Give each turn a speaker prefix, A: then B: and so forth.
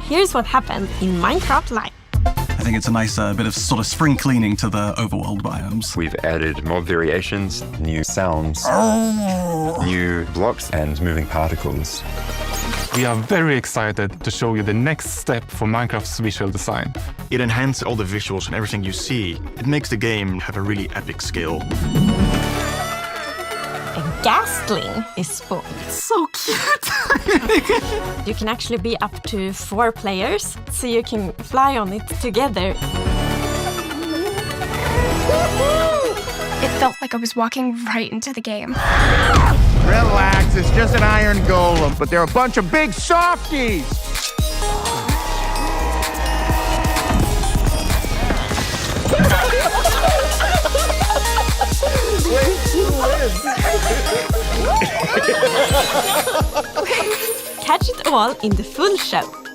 A: here's what happened in Minecraft Live.
B: I think it's a nice bit of sort of spring cleaning to the overworld biomes.
C: We've added more variations, new sounds, new blocks and moving particles.
D: We are very excited to show you the next step for Minecraft's visual design.
E: It enhances all the visuals and everything you see. It makes the game have a really epic scale.
A: A Ghastling is spawned.
B: So cute!
A: You can actually be up to 4 players, so you can fly on it together.
F: It felt like I was walking right into the game.
G: Relax, it's just an iron golem, but they're a bunch of big softies!
A: Catch it all in the full show.